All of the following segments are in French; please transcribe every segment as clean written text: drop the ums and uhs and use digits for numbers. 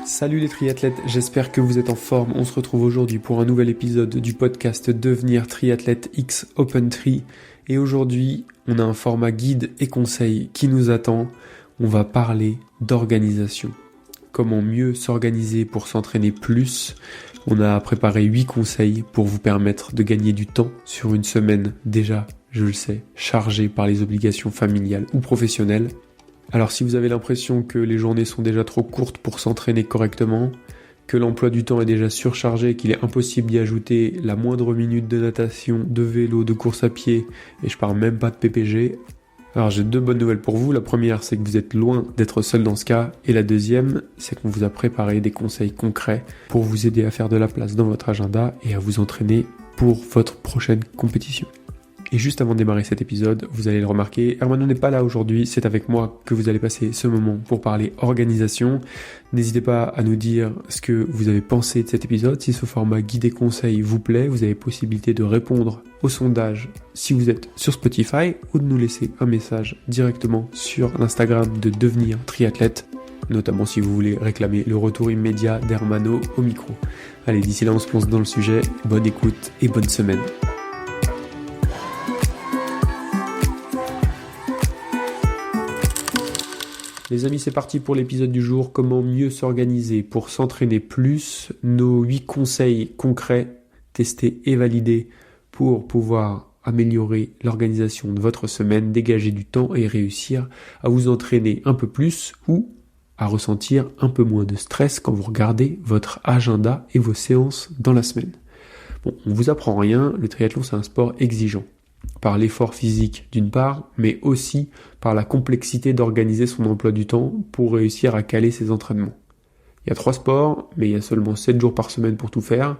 Salut les triathlètes, j'espère que vous êtes en forme. On se retrouve aujourd'hui pour un nouvel épisode du podcast Devenir Triathlète X Open Tri. Et aujourd'hui, on a un format guide et conseil qui nous attend. On va parler d'organisation. Comment mieux s'organiser pour s'entraîner plus. On a préparé 8 conseils pour vous permettre de gagner du temps sur une semaine déjà, je le sais, chargée par les obligations familiales ou professionnelles. Alors si vous avez l'impression que les journées sont déjà trop courtes pour s'entraîner correctement, que l'emploi du temps est déjà surchargé, qu'il est impossible d'y ajouter la moindre minute de natation, de vélo, de course à pied, et je parle même pas de PPG, alors j'ai 2 bonnes nouvelles pour vous. La première, c'est que vous êtes loin d'être seul dans ce cas, et la deuxième, c'est qu'on vous a préparé des conseils concrets pour vous aider à faire de la place dans votre agenda et à vous entraîner pour votre prochaine compétition. Et juste avant de démarrer cet épisode, vous allez le remarquer, Hermano n'est pas là aujourd'hui, c'est avec moi que vous allez passer ce moment pour parler organisation. N'hésitez pas à nous dire ce que vous avez pensé de cet épisode. Si ce format guide et conseil vous plaît, vous avez possibilité de répondre au sondage si vous êtes sur Spotify ou de nous laisser un message directement sur l'Instagram de Devenir Triathlète, notamment si vous voulez réclamer le retour immédiat d'Hermano au micro. Allez, d'ici là on se plonge dans le sujet, bonne écoute et bonne semaine. Les amis, c'est parti pour l'épisode du jour. Comment mieux s'organiser pour s'entraîner plus. Nos 8 conseils concrets, testés et validés pour pouvoir améliorer l'organisation de votre semaine, dégager du temps et réussir à vous entraîner un peu plus ou à ressentir un peu moins de stress quand vous regardez votre agenda et vos séances dans la semaine. Bon, on vous apprend rien, le triathlon c'est un sport exigeant. Par l'effort physique d'une part, mais aussi par la complexité d'organiser son emploi du temps pour réussir à caler ses entraînements. Il y a 3 sports, mais il y a seulement 7 jours par semaine pour tout faire.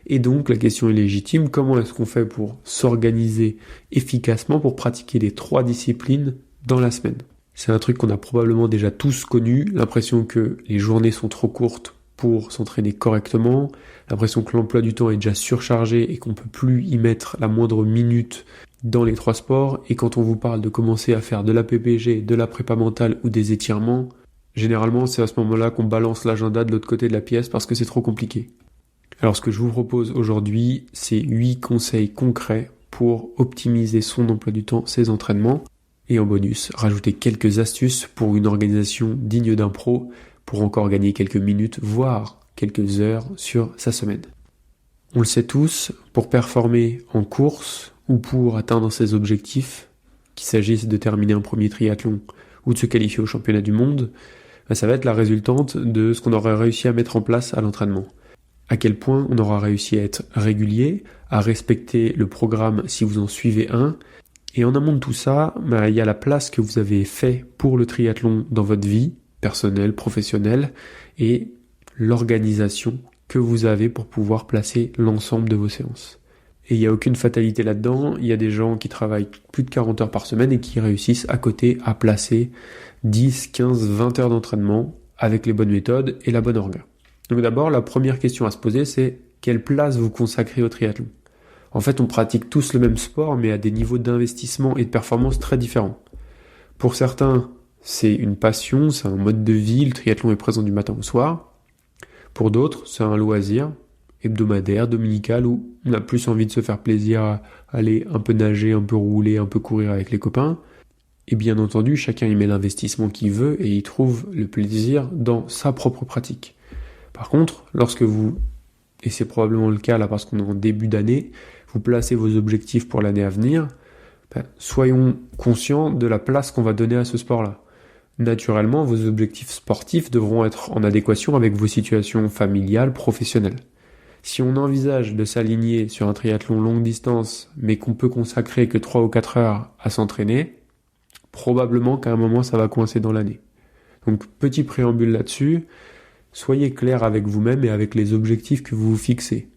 Et donc la question est légitime, comment est-ce qu'on fait pour s'organiser efficacement pour pratiquer les 3 disciplines dans la semaine ? C'est un truc qu'on a probablement déjà tous connu, l'impression que les journées sont trop courtes pour s'entraîner correctement, l'impression que l'emploi du temps est déjà surchargé et qu'on peut plus y mettre la moindre minute dans les 3 sports, et quand on vous parle de commencer à faire de la PPG, de la prépa mentale ou des étirements, généralement c'est à ce moment-là qu'on balance l'agenda de l'autre côté de la pièce parce que c'est trop compliqué. Alors ce que je vous propose aujourd'hui, c'est 8 conseils concrets pour optimiser son emploi du temps, ses entraînements, et en bonus, rajouter quelques astuces pour une organisation digne d'un pro, pour encore gagner quelques minutes, voire quelques heures sur sa semaine. On le sait tous, pour performer en course ou pour atteindre ses objectifs, qu'il s'agisse de terminer un premier triathlon ou de se qualifier au championnat du monde, ça va être la résultante de ce qu'on aura réussi à mettre en place à l'entraînement. À quel point on aura réussi à être régulier, à respecter le programme si vous en suivez un. Et en amont de tout ça, il y a la place que vous avez fait pour le triathlon dans votre vie, personnelle, professionnelle, et l'organisation que vous avez pour pouvoir placer l'ensemble de vos séances. Et il n'y a aucune fatalité là-dedans, il y a des gens qui travaillent plus de 40 heures par semaine et qui réussissent à côté à placer 10, 15, 20 heures d'entraînement avec les bonnes méthodes et la bonne orga. Donc d'abord, la première question à se poser, c'est quelle place vous consacrez au triathlon ? En fait, on pratique tous le même sport, mais à des niveaux d'investissement et de performance très différents. Pour certains, c'est une passion, c'est un mode de vie, le triathlon est présent du matin au soir. Pour d'autres, c'est un loisir hebdomadaire, dominical, où on a plus envie de se faire plaisir à aller un peu nager, un peu rouler, un peu courir avec les copains. Et bien entendu, chacun y met l'investissement qu'il veut et il trouve le plaisir dans sa propre pratique. Par contre, lorsque vous, et c'est probablement le cas là parce qu'on est en début d'année, vous placez vos objectifs pour l'année à venir, soyons conscients de la place qu'on va donner à ce sport-là. Naturellement, vos objectifs sportifs devront être en adéquation avec vos situations familiales, professionnelles. Si on envisage de s'aligner sur un triathlon longue distance, mais qu'on peut consacrer que 3 ou 4 heures à s'entraîner, probablement qu'à un moment ça va coincer dans l'année. Donc petit préambule là-dessus, soyez clair avec vous-même et avec les objectifs que vous vous fixez.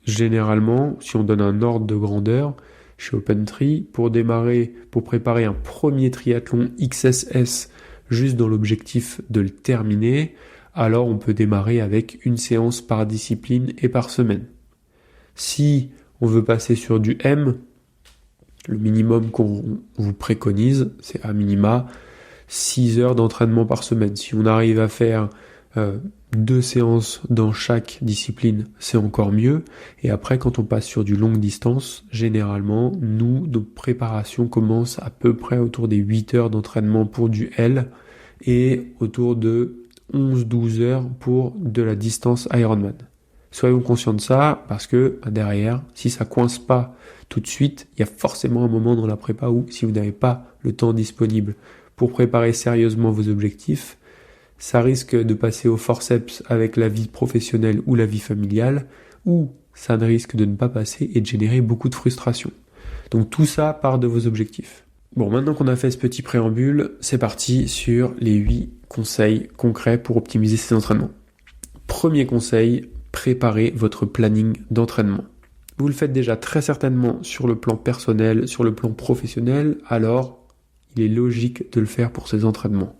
Généralement, si on donne un ordre de grandeur, chez Open Tri, pour préparer un premier triathlon XSS juste dans l'objectif de le terminer, alors on peut démarrer avec une séance par discipline et par semaine. Si on veut passer sur du M, le minimum qu'on vous préconise, c'est à minima 6 heures d'entraînement par semaine. Si on arrive à faire 2 séances dans chaque discipline, c'est encore mieux. Et après, quand on passe sur du longue distance, généralement, nos préparations commencent à peu près autour des 8 heures d'entraînement pour du L et autour de 11-12 heures pour de la distance Ironman. Soyons conscients de ça, parce que derrière, si ça coince pas tout de suite, il y a forcément un moment dans la prépa où, si vous n'avez pas le temps disponible pour préparer sérieusement vos objectifs, ça risque de passer au forceps avec la vie professionnelle ou la vie familiale, ou ça risque de ne pas passer et de générer beaucoup de frustration. Donc tout ça part de vos objectifs. Bon, maintenant qu'on a fait ce petit préambule, c'est parti sur les 8 conseils concrets pour optimiser ces entraînements. Premier conseil, préparez votre planning d'entraînement. Vous le faites déjà très certainement sur le plan personnel, sur le plan professionnel, alors il est logique de le faire pour ces entraînements.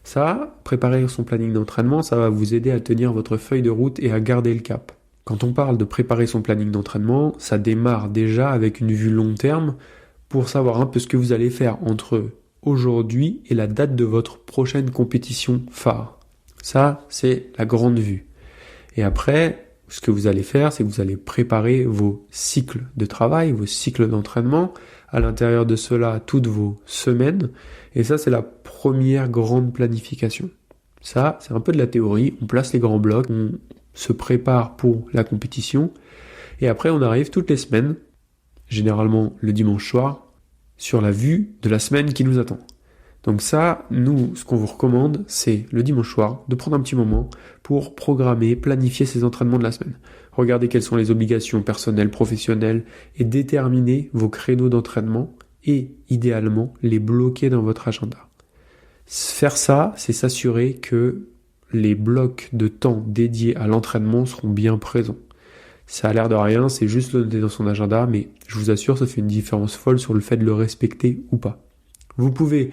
Ça, préparer son planning d'entraînement, ça va vous aider à tenir votre feuille de route et à garder le cap. Quand on parle de préparer son planning d'entraînement, ça démarre déjà avec une vue long terme pour savoir un peu ce que vous allez faire entre aujourd'hui et la date de votre prochaine compétition phare. Ça, c'est la grande vue. Et après, ce que vous allez faire, c'est que vous allez préparer vos cycles de travail, vos cycles d'entraînement, à l'intérieur de cela, toutes vos semaines. Et ça, c'est la première grande planification. Ça, c'est un peu de la théorie. On place les grands blocs, on se prépare pour la compétition. Et après, on arrive toutes les semaines, généralement le dimanche soir, sur la vue de la semaine qui nous attend. Donc ça, nous, ce qu'on vous recommande, c'est le dimanche soir, de prendre un petit moment pour programmer, planifier ces entraînements de la semaine. Regardez quelles sont les obligations personnelles, professionnelles, et déterminer vos créneaux d'entraînement et, idéalement, les bloquer dans votre agenda. Faire ça, c'est s'assurer que les blocs de temps dédiés à l'entraînement seront bien présents. Ça a l'air de rien, c'est juste le noter dans son agenda, mais je vous assure, ça fait une différence folle sur le fait de le respecter ou pas. Vous pouvez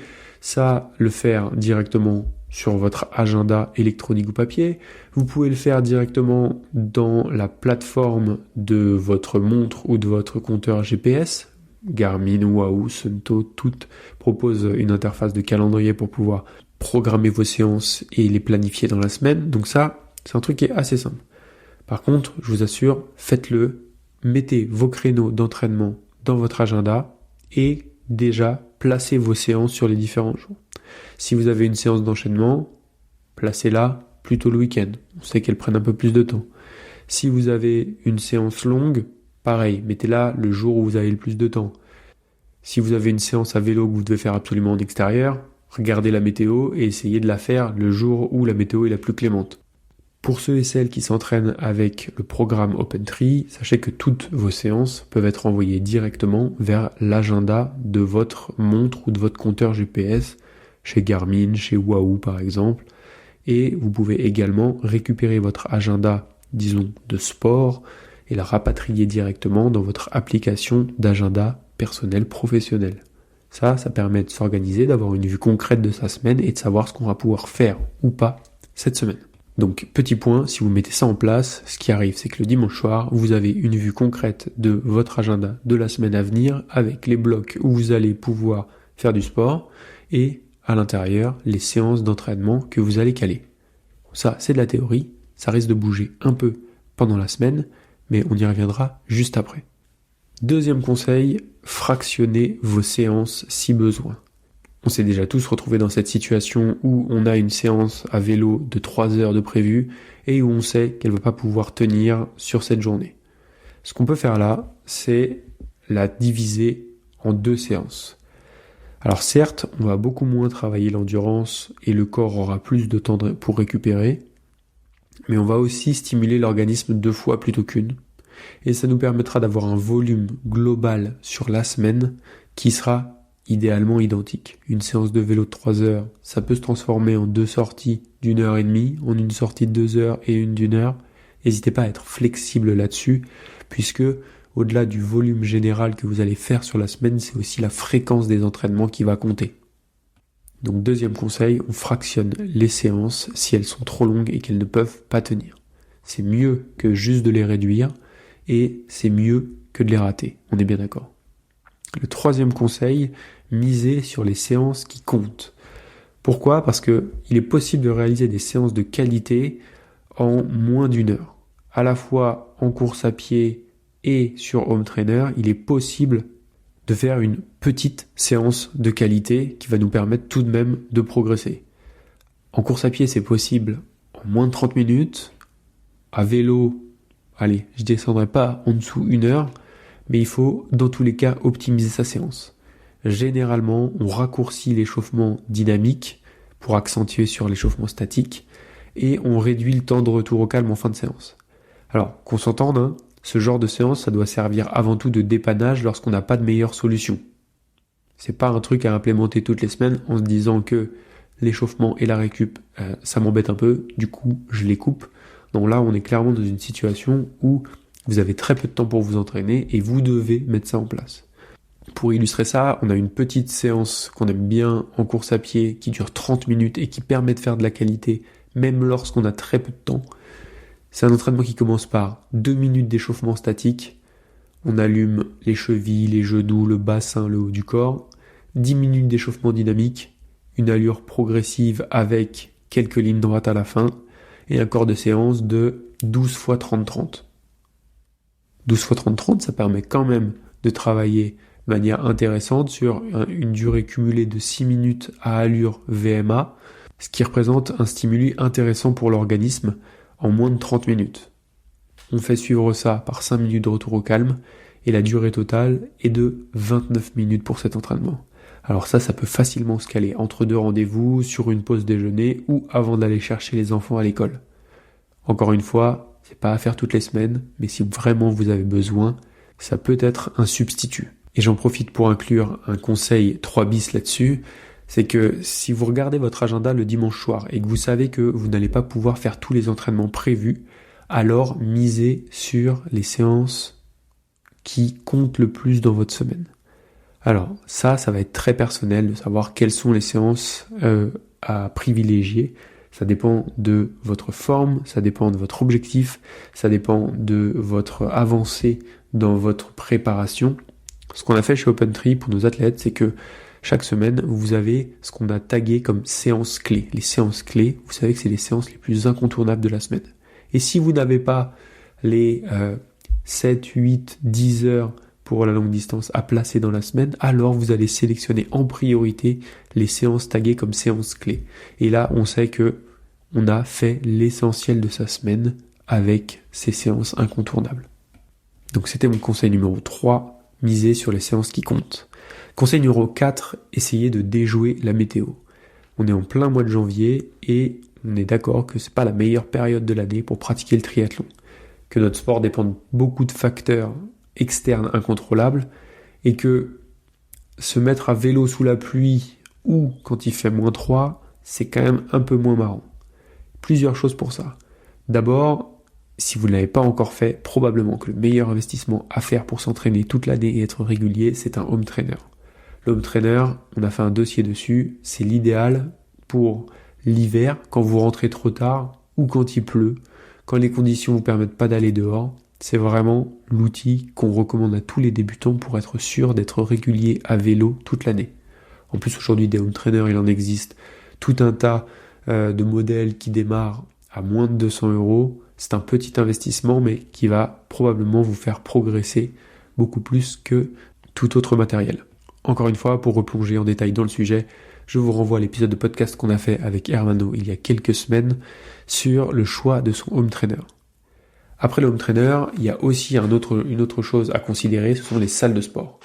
le faire directement sur votre agenda électronique ou papier. Vous pouvez le faire directement dans la plateforme de votre montre ou de votre compteur GPS. Garmin, Wahoo, Suunto, toutes proposent une interface de calendrier pour pouvoir programmer vos séances et les planifier dans la semaine. Donc ça, c'est un truc qui est assez simple. Par contre, je vous assure, faites-le. Mettez vos créneaux d'entraînement dans votre agenda et déjà placez vos séances sur les différents jours. Si vous avez une séance d'enchaînement, placez-la plutôt le week-end. On sait qu'elles prennent un peu plus de temps. Si vous avez une séance longue, pareil, mettez-la le jour où vous avez le plus de temps. Si vous avez une séance à vélo que vous devez faire absolument en extérieur, regardez la météo et essayez de la faire le jour où la météo est la plus clémente. Pour ceux et celles qui s'entraînent avec le programme OpenTree, sachez que toutes vos séances peuvent être envoyées directement vers l'agenda de votre montre ou de votre compteur GPS, chez Garmin, chez Wahoo par exemple. Et vous pouvez également récupérer votre agenda, disons, de sport et la rapatrier directement dans votre application d'agenda personnel professionnel. Ça permet de s'organiser, d'avoir une vue concrète de sa semaine et de savoir ce qu'on va pouvoir faire ou pas cette semaine. Donc, petit point, si vous mettez ça en place, ce qui arrive, c'est que le dimanche soir, vous avez une vue concrète de votre agenda de la semaine à venir avec les blocs où vous allez pouvoir faire du sport et à l'intérieur, les séances d'entraînement que vous allez caler. Ça, c'est de la théorie, ça risque de bouger un peu pendant la semaine, mais on y reviendra juste après. Deuxième conseil, fractionnez vos séances si besoin. On s'est déjà tous retrouvés dans cette situation où on a une séance à vélo de 3 heures de prévu et où on sait qu'elle ne va pas pouvoir tenir sur cette journée. Ce qu'on peut faire là, c'est la diviser en 2 séances. Alors certes, on va beaucoup moins travailler l'endurance et le corps aura plus de temps pour récupérer, mais on va aussi stimuler l'organisme 2 fois plutôt qu'une. Et ça nous permettra d'avoir un volume global sur la semaine qui sera idéalement identique. Une séance de vélo de 3 heures, ça peut se transformer en 2 sorties d'1 heure et demie, en une sortie de 2 heures et une d'1 heure. N'hésitez pas à être flexible là-dessus, puisque au-delà du volume général que vous allez faire sur la semaine, c'est aussi la fréquence des entraînements qui va compter. Donc deuxième conseil, on fractionne les séances si elles sont trop longues et qu'elles ne peuvent pas tenir. C'est mieux que juste de les réduire et c'est mieux que de les rater. On est bien d'accord. Le troisième conseil, misez sur les séances qui comptent. Pourquoi ? Parce qu'il est possible de réaliser des séances de qualité en moins d'une heure. À la fois en course à pied et sur home trainer, il est possible de faire une petite séance de qualité qui va nous permettre tout de même de progresser. En course à pied, c'est possible en moins de 30 minutes. À vélo, allez, je descendrai pas en dessous d'une heure, mais il faut dans tous les cas optimiser sa séance. Généralement, on raccourcit l'échauffement dynamique pour accentuer sur l'échauffement statique et on réduit le temps de retour au calme en fin de séance. Alors, qu'on s'entende, hein, ce genre de séance, ça doit servir avant tout de dépannage lorsqu'on n'a pas de meilleure solution. C'est pas un truc à implémenter toutes les semaines en se disant que l'échauffement et la récup, ça m'embête un peu, du coup, je les coupe. Donc là, on est clairement dans une situation où vous avez très peu de temps pour vous entraîner et vous devez mettre ça en place. Pour illustrer ça, on a une petite séance qu'on aime bien en course à pied qui dure 30 minutes et qui permet de faire de la qualité même lorsqu'on a très peu de temps. C'est un entraînement qui commence par 2 minutes d'échauffement statique. On allume les chevilles, les genoux, le bassin, le haut du corps. 10 minutes d'échauffement dynamique, une allure progressive avec quelques lignes droites à la fin et un corps de séance de 12 x 30-30. 12 x 30-30, ça permet quand même de travailler de manière intéressante sur une durée cumulée de 6 minutes à allure VMA, ce qui représente un stimuli intéressant pour l'organisme en moins de 30 minutes. On fait suivre ça par 5 minutes de retour au calme et la durée totale est de 29 minutes pour cet entraînement. Alors ça peut facilement se caler entre deux rendez-vous, sur une pause déjeuner ou avant d'aller chercher les enfants à l'école. Encore une fois, c'est pas à faire toutes les semaines, mais si vraiment vous avez besoin, ça peut être un substitut. Et j'en profite pour inclure un conseil 3 bis là-dessus, c'est que si vous regardez votre agenda le dimanche soir et que vous savez que vous n'allez pas pouvoir faire tous les entraînements prévus, alors misez sur les séances qui comptent le plus dans votre semaine. Alors ça va être très personnel de savoir quelles sont les séances à privilégier. Ça dépend de votre forme, ça dépend de votre objectif, ça dépend de votre avancée dans votre préparation. Ce qu'on a fait chez OpenTree pour nos athlètes, c'est que chaque semaine, vous avez ce qu'on a tagué comme séances clés. Les séances clés, vous savez que c'est les séances les plus incontournables de la semaine. Et si vous n'avez pas les 7, 8, 10 heures pour la longue distance à placer dans la semaine, alors vous allez sélectionner en priorité les séances taguées comme séances clés. Et là, on sait que on a fait l'essentiel de sa semaine avec ces séances incontournables. Donc c'était mon conseil numéro 3, miser sur les séances qui comptent. Conseil numéro 4, essayez de déjouer la météo. On est en plein mois de janvier et on est d'accord que c'est pas la meilleure période de l'année pour pratiquer le triathlon. Que notre sport dépend de beaucoup de facteurs externes incontrôlables et que se mettre à vélo sous la pluie ou quand il fait -3, c'est quand même un peu moins marrant. Plusieurs choses pour ça. D'abord, si vous ne l'avez pas encore fait, probablement que le meilleur investissement à faire pour s'entraîner toute l'année et être régulier, c'est un home trainer. Le home trainer, on a fait un dossier dessus, c'est l'idéal pour l'hiver, quand vous rentrez trop tard ou quand il pleut, quand les conditions ne vous permettent pas d'aller dehors. C'est vraiment l'outil qu'on recommande à tous les débutants pour être sûr d'être régulier à vélo toute l'année. En plus, aujourd'hui, des home trainers, il en existe tout un tas de modèles qui démarrent à moins de 200 €. C'est un petit investissement, mais qui va probablement vous faire progresser beaucoup plus que tout autre matériel. Encore une fois, pour replonger en détail dans le sujet, je vous renvoie à l'épisode de podcast qu'on a fait avec Hermano il y a quelques semaines sur le choix de son home trainer. Après le home trainer, il y a aussi une autre chose à considérer, ce sont les salles de sport.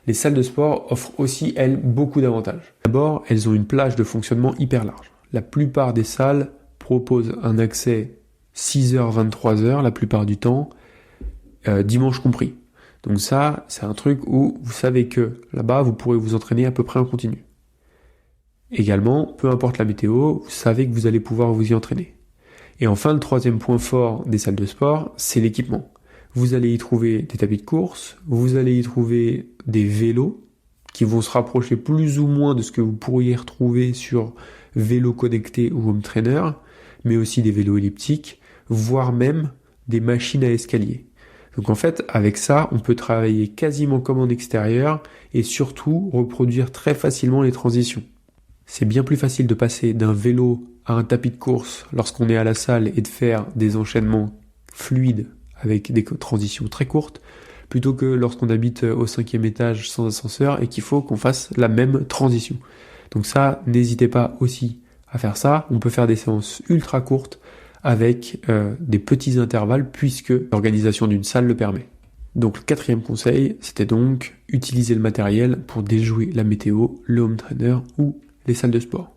Les salles de sport offrent aussi, elles, beaucoup d'avantages. D'abord, elles ont une plage de fonctionnement hyper large. La plupart des salles proposent un accès 6h, 23h la plupart du temps, dimanche compris. Donc ça, c'est un truc où vous savez que là-bas, vous pourrez vous entraîner à peu près en continu. Également, peu importe la météo, vous savez que vous allez pouvoir vous y entraîner. Et enfin, le troisième point fort des salles de sport, c'est l'équipement. Vous allez y trouver des tapis de course, vous allez y trouver des vélos qui vont se rapprocher plus ou moins de ce que vous pourriez retrouver sur vélo connecté ou home trainer, mais aussi des vélos elliptiques, voire même des machines à escalier. Donc en fait, avec ça, on peut travailler quasiment comme en extérieur et surtout reproduire très facilement les transitions. C'est bien plus facile de passer d'un vélo à un tapis de course lorsqu'on est à la salle et de faire des enchaînements fluides avec des transitions très courtes, plutôt que lorsqu'on habite au 5e étage sans ascenseur et qu'il faut qu'on fasse la même transition. Donc ça, n'hésitez pas aussi à faire ça. On peut faire des séances ultra courtes avec des petits intervalles puisque l'organisation d'une salle le permet. Donc le 4e conseil, c'était donc utiliser le matériel pour déjouer la météo, le home trainer ou les salles de sport.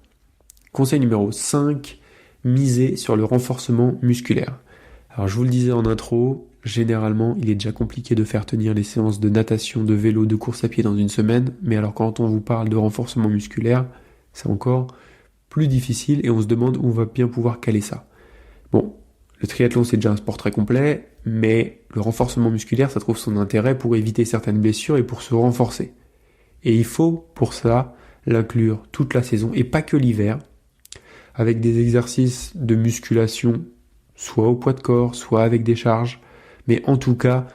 Conseil numéro 5, miser sur le renforcement musculaire. Alors je vous le disais en intro, généralement il est déjà compliqué de faire tenir les séances de natation, de vélo, de course à pied dans une semaine, mais alors quand on vous parle de renforcement musculaire, c'est encore plus difficile et on se demande où on va bien pouvoir caler ça. Bon, le triathlon c'est déjà un sport très complet, mais le renforcement musculaire ça trouve son intérêt pour éviter certaines blessures et pour se renforcer. Et il faut pour ça l'inclure toute la saison et pas que l'hiver, avec des exercices de musculation, soit au poids de corps, soit avec des charges, mais en tout cas,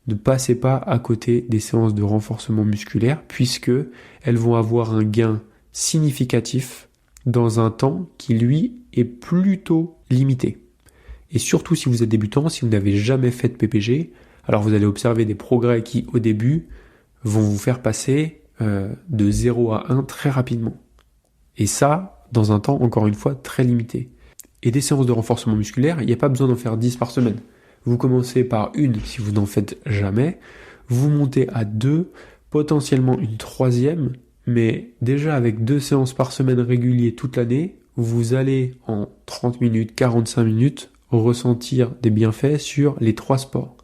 ne passez pas à côté des séances de renforcement musculaire, puisque elles vont avoir un gain significatif dans un temps qui, lui, est plutôt limité. Et surtout si vous êtes débutant, si vous n'avez jamais fait de PPG, alors vous allez observer des progrès qui, au début, vont vous faire passer de 0 à 1 très rapidement. Et ça, dans un temps, encore une fois, très limité. Et des séances de renforcement musculaire, il n'y a pas besoin d'en faire 10 par semaine. Vous commencez par une si vous n'en faites jamais, vous montez à 2, potentiellement une 3e, mais déjà avec 2 séances par semaine régulières toute l'année, vous allez en 30 minutes, 45 minutes ressentir des bienfaits sur les 3 sports.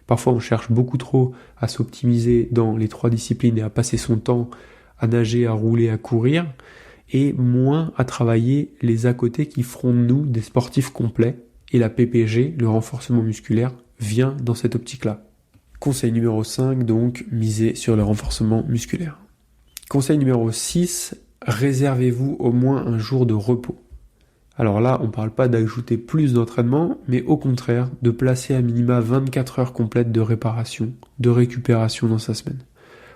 Parfois on cherche beaucoup trop à s'optimiser dans les 3 disciplines et à passer son temps à nager, à rouler, à courir, et moins à travailler les à côté qui feront de nous des sportifs complets. Et la PPG, le renforcement musculaire, vient dans cette optique-là. Conseil numéro 5, donc, misez sur le renforcement musculaire. Conseil numéro 6, réservez-vous au moins un jour de repos. Alors là, on ne parle pas d'ajouter plus d'entraînement, mais au contraire, de placer à minima 24 heures complètes de réparation, de récupération dans sa semaine.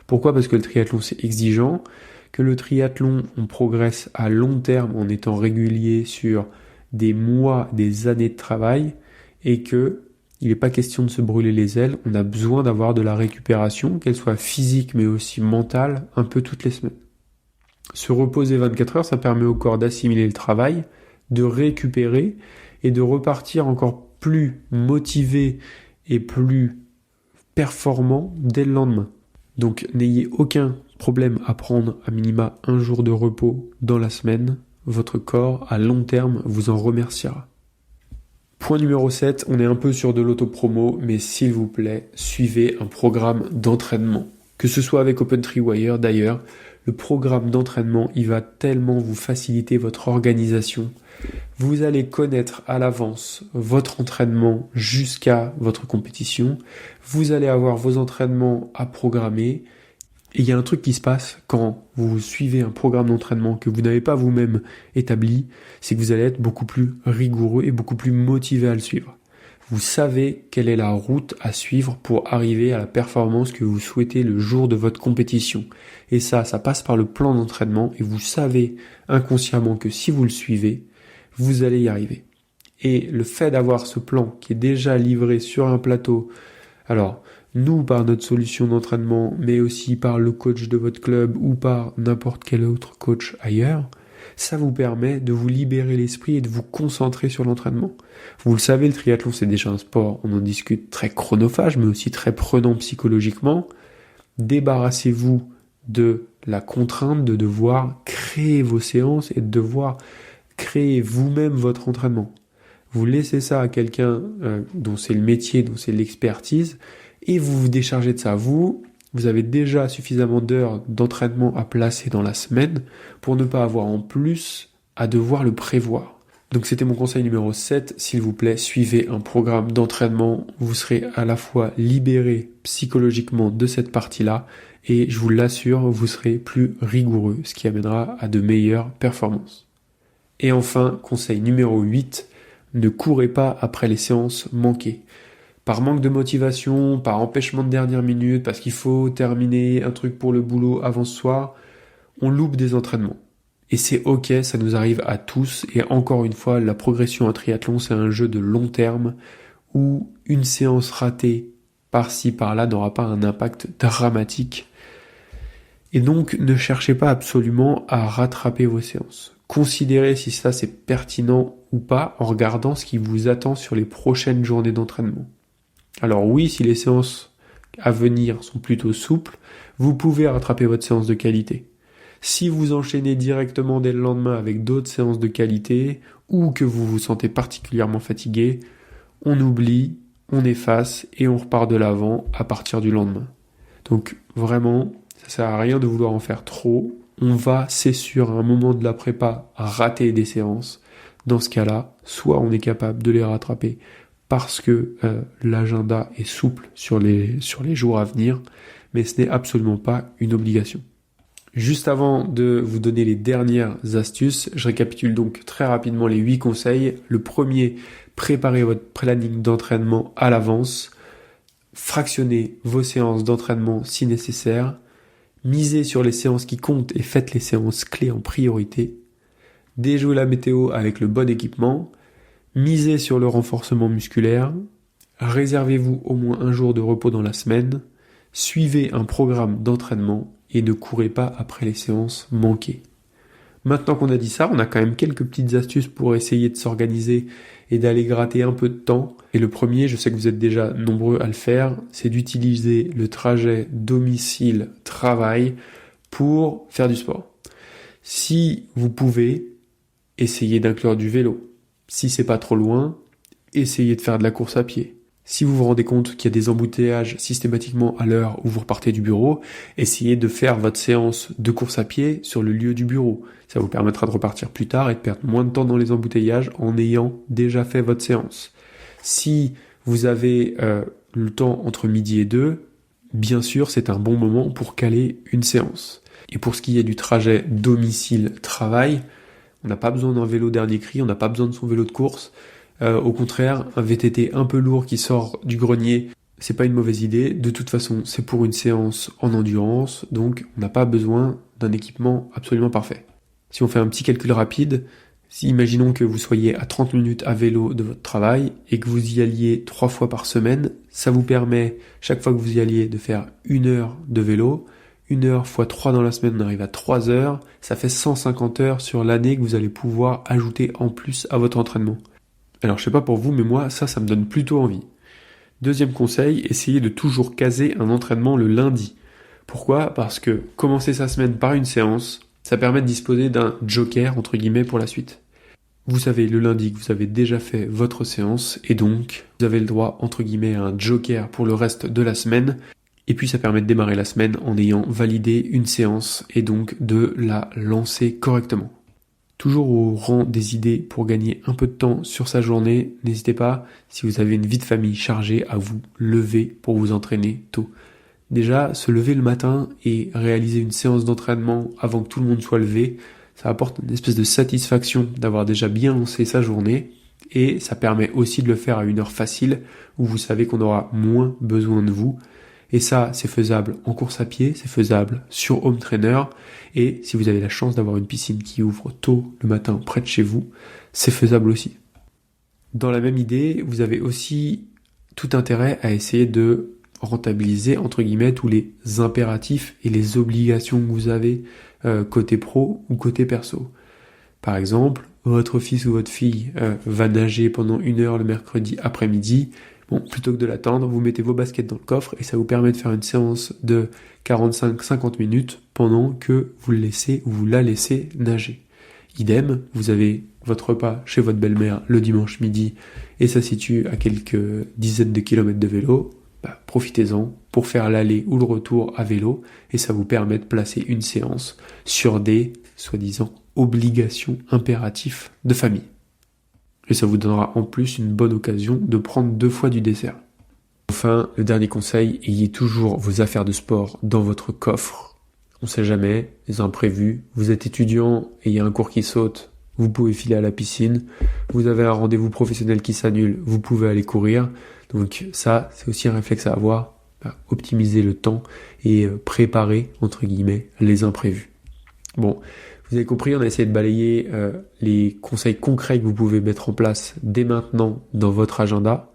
Pourquoi ? Parce que le triathlon, c'est exigeant, que le triathlon, on progresse à long terme en étant régulier sur des mois, des années de travail, et que il n'est pas question de se brûler les ailes, on a besoin d'avoir de la récupération, qu'elle soit physique mais aussi mentale, un peu toutes les semaines. Se reposer 24 heures, ça permet au corps d'assimiler le travail, de récupérer et de repartir encore plus motivé et plus performant dès le lendemain. Donc n'ayez aucun problème à prendre à minima un jour de repos dans la semaine. Votre corps, à long terme, vous en remerciera. Point numéro 7, on est un peu sur de l'autopromo, mais s'il vous plaît, suivez un programme d'entraînement. Que ce soit avec OpenTreeWire d'ailleurs, le programme d'entraînement, il va tellement vous faciliter votre organisation. Vous allez connaître à l'avance votre entraînement jusqu'à votre compétition. Vous allez avoir vos entraînements à programmer. Et il y a un truc qui se passe quand vous suivez un programme d'entraînement que vous n'avez pas vous-même établi, c'est que vous allez être beaucoup plus rigoureux et beaucoup plus motivé à le suivre. Vous savez quelle est la route à suivre pour arriver à la performance que vous souhaitez le jour de votre compétition. Et ça passe par le plan d'entraînement et vous savez inconsciemment que si vous le suivez, vous allez y arriver. Et le fait d'avoir ce plan qui est déjà livré sur un plateau, alors nous par notre solution d'entraînement, mais aussi par le coach de votre club ou par n'importe quel autre coach ailleurs, ça vous permet de vous libérer l'esprit et de vous concentrer sur l'entraînement. Vous le savez, le triathlon c'est déjà un sport, on en discute, très chronophage, mais aussi très prenant psychologiquement. Débarrassez-vous de la contrainte de devoir créer vos séances et de devoir créer vous-même votre entraînement. Vous laissez ça à quelqu'un dont c'est le métier, dont c'est l'expertise, et vous vous déchargez de ça. Vous avez déjà suffisamment d'heures d'entraînement à placer dans la semaine pour ne pas avoir en plus à devoir le prévoir. Donc c'était mon conseil numéro 7, s'il vous plaît, suivez un programme d'entraînement, vous serez à la fois libéré psychologiquement de cette partie-là, et je vous l'assure, vous serez plus rigoureux, ce qui amènera à de meilleures performances. Et enfin, conseil numéro 8, ne courez pas après les séances manquées. Par manque de motivation, par empêchement de dernière minute, parce qu'il faut terminer un truc pour le boulot avant ce soir, on loupe des entraînements. Et c'est ok, ça nous arrive à tous. Et encore une fois, la progression en triathlon, c'est un jeu de long terme où une séance ratée par-ci, par-là n'aura pas un impact dramatique. Et donc, ne cherchez pas absolument à rattraper vos séances. Considérez si ça c'est pertinent ou pas en regardant ce qui vous attend sur les prochaines journées d'entraînement. Alors oui, si les séances à venir sont plutôt souples, vous pouvez rattraper votre séance de qualité. Si vous enchaînez directement dès le lendemain avec d'autres séances de qualité ou que vous vous sentez particulièrement fatigué, on oublie, on efface et on repart de l'avant à partir du lendemain. Donc vraiment, ça sert à rien de vouloir en faire trop. On va, c'est sûr, à un moment de la prépa, rater des séances. Dans ce cas-là, soit on est capable de les rattraper parce que l'agenda est souple sur les jours à venir, mais ce n'est absolument pas une obligation. Juste avant de vous donner les dernières astuces, je récapitule donc très rapidement les 8 conseils. Le premier, préparez votre planning d'entraînement à l'avance. Fractionnez vos séances d'entraînement si nécessaire. Misez sur les séances qui comptent et faites les séances clés en priorité. Déjouez la météo avec le bon équipement. Misez sur le renforcement musculaire. Réservez-vous au moins un jour de repos dans la semaine. Suivez un programme d'entraînement et ne courez pas après les séances manquées. Maintenant qu'on a dit ça, on a quand même quelques petites astuces pour essayer de s'organiser et d'aller gratter un peu de temps. Et le premier, je sais que vous êtes déjà nombreux à le faire, c'est d'utiliser le trajet domicile-travail pour faire du sport. Si vous pouvez, essayez d'inclure du vélo. Si c'est pas trop loin, essayez de faire de la course à pied. Si vous vous rendez compte qu'il y a des embouteillages systématiquement à l'heure où vous repartez du bureau, essayez de faire votre séance de course à pied sur le lieu du bureau. Ça vous permettra de repartir plus tard et de perdre moins de temps dans les embouteillages en ayant déjà fait votre séance. Si vous avez le temps entre midi et 2, bien sûr, c'est un bon moment pour caler une séance. Et pour ce qui est du trajet domicile-travail, on n'a pas besoin d'un vélo dernier cri, on n'a pas besoin de son vélo de course. Au contraire, un VTT un peu lourd qui sort du grenier, c'est pas une mauvaise idée. De toute façon, c'est pour une séance en endurance, donc on n'a pas besoin d'un équipement absolument parfait. Si on fait un petit calcul rapide, imaginons que vous soyez à 30 minutes à vélo de votre travail et que vous y alliez 3 fois par semaine, ça vous permet, chaque fois que vous y alliez, de faire 1 heure de vélo. 1 heure fois 3 dans la semaine, on arrive à 3 heures. Ça fait 150 heures sur l'année que vous allez pouvoir ajouter en plus à votre entraînement. Alors je sais pas pour vous, mais moi, ça me donne plutôt envie. Deuxième conseil, essayez de toujours caser un entraînement le lundi. Pourquoi ? Parce que commencer sa semaine par une séance, ça permet de disposer d'un joker, entre guillemets, pour la suite. Vous savez le lundi que vous avez déjà fait votre séance, et donc vous avez le droit, entre guillemets, à un joker pour le reste de la semaine. Et puis ça permet de démarrer la semaine en ayant validé une séance, et donc de la lancer correctement. Toujours au rang des idées pour gagner un peu de temps sur sa journée, n'hésitez pas, si vous avez une vie de famille chargée, à vous lever pour vous entraîner tôt. Déjà, se lever le matin et réaliser une séance d'entraînement avant que tout le monde soit levé, ça apporte une espèce de satisfaction d'avoir déjà bien lancé sa journée et ça permet aussi de le faire à une heure facile où vous savez qu'on aura moins besoin de vous. Et ça, c'est faisable en course à pied, c'est faisable sur home trainer. Et si vous avez la chance d'avoir une piscine qui ouvre tôt le matin près de chez vous, c'est faisable aussi. Dans la même idée, vous avez aussi tout intérêt à essayer de rentabiliser, entre guillemets, tous les impératifs et les obligations que vous avez côté pro ou côté perso. Par exemple, votre fils ou votre fille va nager pendant 1 heure le mercredi après-midi. Bon, plutôt que de l'attendre, vous mettez vos baskets dans le coffre et ça vous permet de faire une séance de 45-50 minutes pendant que vous le laissez ou vous la laissez nager. Idem, vous avez votre repas chez votre belle-mère le dimanche midi et ça se situe à quelques dizaines de kilomètres de vélo. Profitez-en pour faire l'aller ou le retour à vélo et ça vous permet de placer une séance sur des, soi-disant, obligations impératifs de famille. Et ça vous donnera en plus une bonne occasion de prendre 2 fois du dessert. Enfin, le dernier conseil, ayez toujours vos affaires de sport dans votre coffre. On sait jamais, les imprévus. Vous êtes étudiant et il y a un cours qui saute, vous pouvez filer à la piscine. Vous avez un rendez-vous professionnel qui s'annule, vous pouvez aller courir. Donc ça, c'est aussi un réflexe à avoir. Optimiser le temps et préparer, entre guillemets, les imprévus. Bon, Vous avez compris, on a essayé de balayer les conseils concrets que vous pouvez mettre en place dès maintenant dans votre agenda.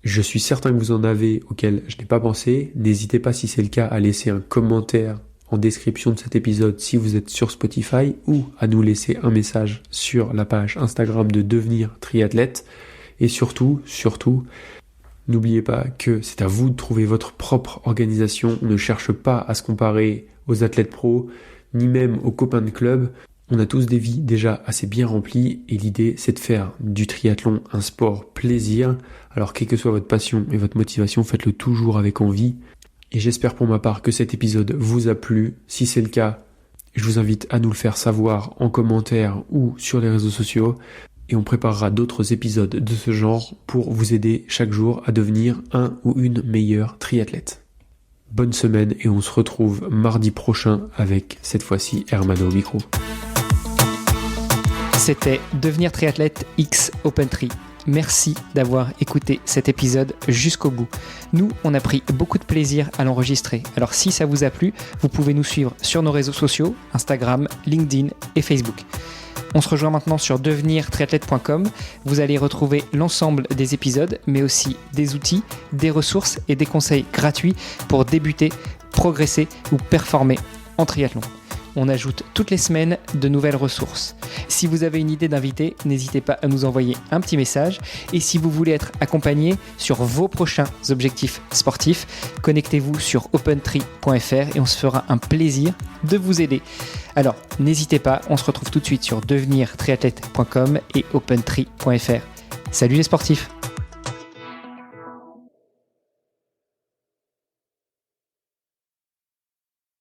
Je suis certain que vous en avez auxquels je n'ai pas pensé. N'hésitez pas, si c'est le cas, à laisser un commentaire en description de cet épisode si vous êtes sur Spotify, ou à nous laisser un message sur la page Instagram de Devenir Triathlète. Et surtout, n'oubliez pas que c'est à vous de trouver votre propre organisation. On ne cherche pas à se comparer aux athlètes pros, ni même aux copains de club. On a tous des vies déjà assez bien remplies et l'idée, c'est de faire du triathlon un sport plaisir. Alors, quelle que soit votre passion et votre motivation, faites-le toujours avec envie. Et j'espère pour ma part que cet épisode vous a plu. Si c'est le cas, je vous invite à nous le faire savoir en commentaire ou sur les réseaux sociaux. Et on préparera d'autres épisodes de ce genre pour vous aider chaque jour à devenir un ou une meilleure triathlète. Bonne semaine et on se retrouve mardi prochain avec, cette fois-ci, Hermano au micro. C'était Devenir Triathlète X Open Tri. Merci d'avoir écouté cet épisode jusqu'au bout. Nous, on a pris beaucoup de plaisir à l'enregistrer. Alors si ça vous a plu, vous pouvez nous suivre sur nos réseaux sociaux, Instagram, LinkedIn et Facebook. On se rejoint maintenant sur devenirtriathlète.com. Vous allez retrouver l'ensemble des épisodes, mais aussi des outils, des ressources et des conseils gratuits pour débuter, progresser ou performer en triathlon. On ajoute toutes les semaines de nouvelles ressources. Si vous avez une idée d'invité, n'hésitez pas à nous envoyer un petit message. Et si vous voulez être accompagné sur vos prochains objectifs sportifs, connectez-vous sur opentri.fr et on se fera un plaisir de vous aider. Alors, n'hésitez pas, on se retrouve tout de suite sur devenirtriathlète.com et opentri.fr. Salut les sportifs!